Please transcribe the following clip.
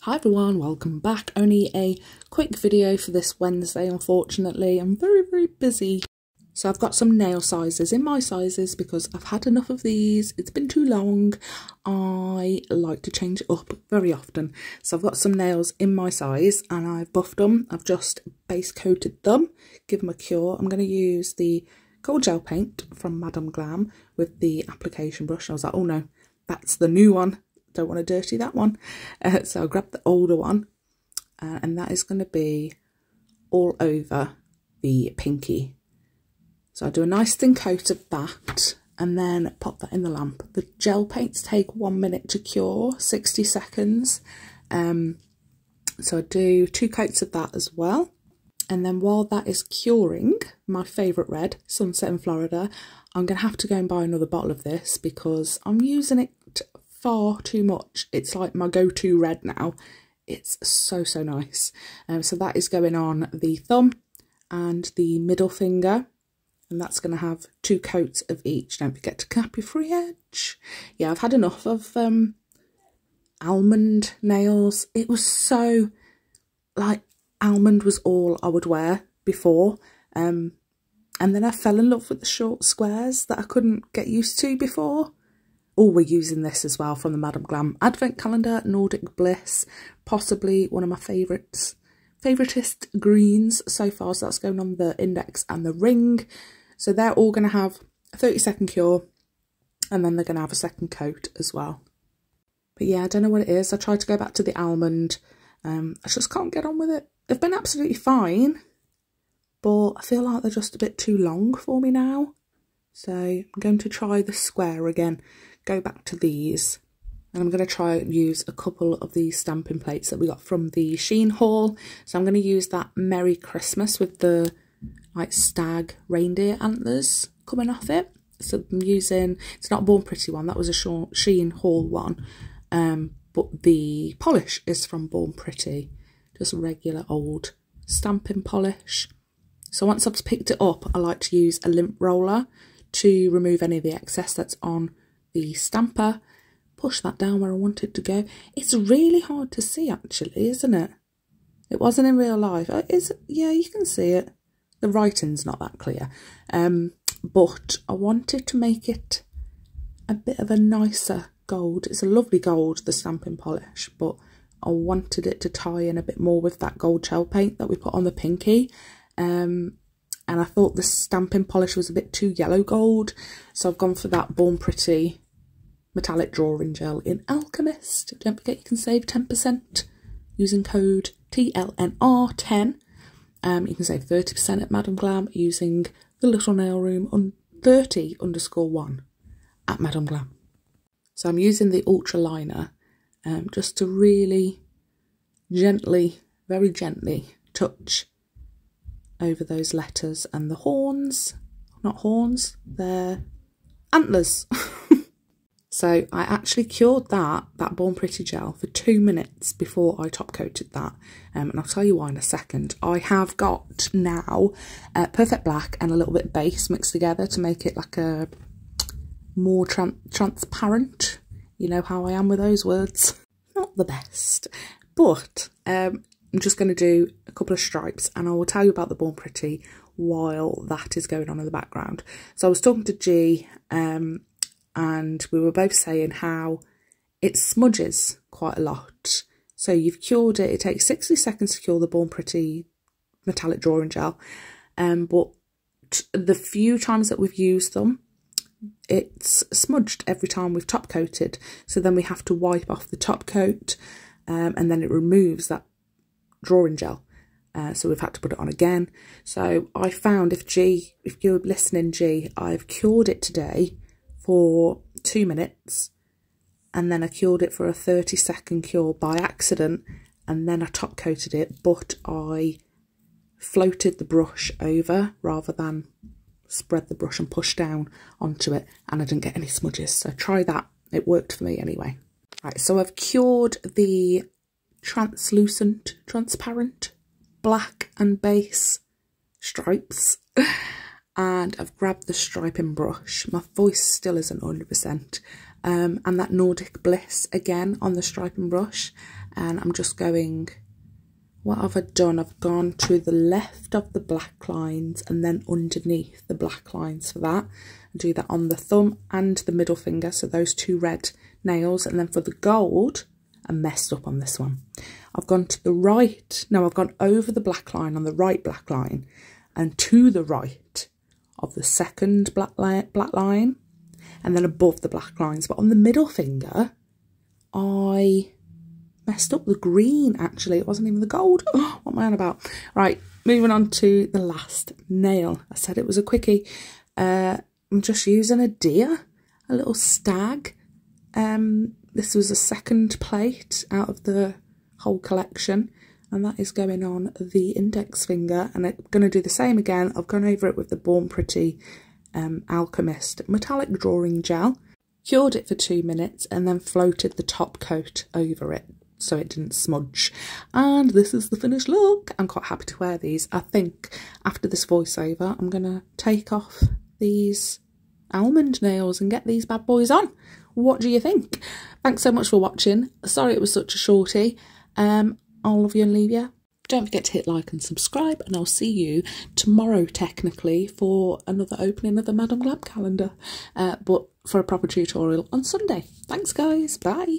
Hi everyone, welcome back. Only a quick video for this Wednesday, unfortunately. I'm very busy. So I've got some nail sizes in my sizes because I've had enough of these. It's been too long. I like to change it up very often. So I've got some nails in my size and I've buffed them. I've just base coated them, give them a cure. I'm going to use the gold gel paint from Madame Glam with the application brush. I was like, oh no, that's the new one. Don't want to dirty that one. So I grabbed the older one and that is going to be all over the pinky. So I do a nice thin coat of that and then pop that in the lamp. The gel paints take 1 minute to cure, 60 seconds. So I do 2 coats of that as well. And then while that is curing, my favourite red, Sunset in Florida, I'm going to have to go and buy another bottle of this because I'm using it far too much. It's like my go-to red now. It's so nice. So that is going on the thumb and the middle finger, and that's going to have 2 coats of each. Don't forget to cap your free edge. Yeah, I've had enough of almond nails. It was so, like, almond was all I would wear before, and then I fell in love with the short squares that I couldn't get used to before. Oh, we're using this as well from the Madame Glam Advent Calendar, Nordic Bliss, possibly one of my favouriteest greens so far. So that's going on the index and the ring. So they're all going to have a 30-second cure and then they're going to have a second coat as well. But yeah, I don't know what it is. I tried to go back to the almond. I just can't get on with it. They've been absolutely fine, but I feel like they're just a bit too long for me now. So I'm going to try the square again. Go back to these and I'm going to try and use a couple of these stamping plates that we got from the Shein haul. So I'm going to use that Merry Christmas with the like stag reindeer antlers coming off it. So I'm using, it's not a Born Pretty one, that was a Shein haul one, but the polish is from Born Pretty, just regular old stamping polish. So once I've picked it up, I like to use a lint roller to remove any of the excess that's on the stamper, push that down where I want it to go. It's really hard to see actually, isn't it? It wasn't in real life. Yeah, you can see it. The writing's not that clear. But I wanted to make it a bit of a nicer gold. It's a lovely gold, the stamping polish, but I wanted it to tie in a bit more with that gold gel paint that we put on the pinky. And I thought the stamping polish was a bit too yellow gold, so I've gone for that Born Pretty metallic drawing gel in Alchemist. Don't forget you can save 10% using code TLNR10. You can save 30% at Madame Glam using the Little Nail Room on 30_1 at Madame Glam. So I'm using the Ultra Liner just to really gently, very gently touch over those letters and the horns. Not horns, they're antlers. So I actually cured that Born Pretty gel for 2 minutes before I top coated that, and I'll tell you why in a second. I have got now Perfect Black and a little bit of base mixed together to make it like a more transparent. You know how I am with those words. Not the best, but I'm just going to do a couple of stripes and I will tell you about the Born Pretty while that is going on in the background. So I was talking to G and we were both saying how it smudges quite a lot. So you've cured it, it takes 60 seconds to cure the Born Pretty metallic drawing gel, but the few times that we've used them, it's smudged every time we've top coated. So then we have to wipe off the top coat and then it removes that drawing gel. So we've had to put it on again. So I found if you're listening, G, I've cured it today for 2 minutes and then I cured it for a 30-second cure by accident and then I top coated it, but I floated the brush over rather than spread the brush and push down onto it, and I didn't get any smudges. So try that, it worked for me anyway. Right, so I've cured the transparent black and base stripes and I've grabbed the striping brush. My voice still isn't 100%. And that Nordic Bliss again on the striping brush. and I'm just going, what have I done? I've gone to the left of the black lines and then underneath the black lines for that. I do that on the thumb and the middle finger, so those two red nails. And then for the gold, I messed up on this one. I've gone to the right, no, I've gone over the black line on the right black line and to the right of the second black line and then above the black lines. But on the middle finger, I messed up the green, actually. It wasn't even the gold. Oh, what am I on about? Right, moving on to the last nail. I said it was a quickie. I'm just using a deer, a little stag. This was a second plate out of the whole collection, and that is going on the index finger, and I'm going to do the same again. I've gone over it with the Born Pretty Alchemist metallic drawing gel, cured it for 2 minutes, and then floated the top coat over it so it didn't smudge. And this is the finished look. I'm quite happy to wear these. I think after this voiceover, I'm going to take off these almond nails and get these bad boys on. What do you think? Thanks so much for watching. Sorry it was such a shorty. I'll love you and leave you. Don't forget to hit like and subscribe, and I'll see you tomorrow technically for another opening of the Madame Glam calendar, but for a proper tutorial on Sunday. Thanks guys, bye.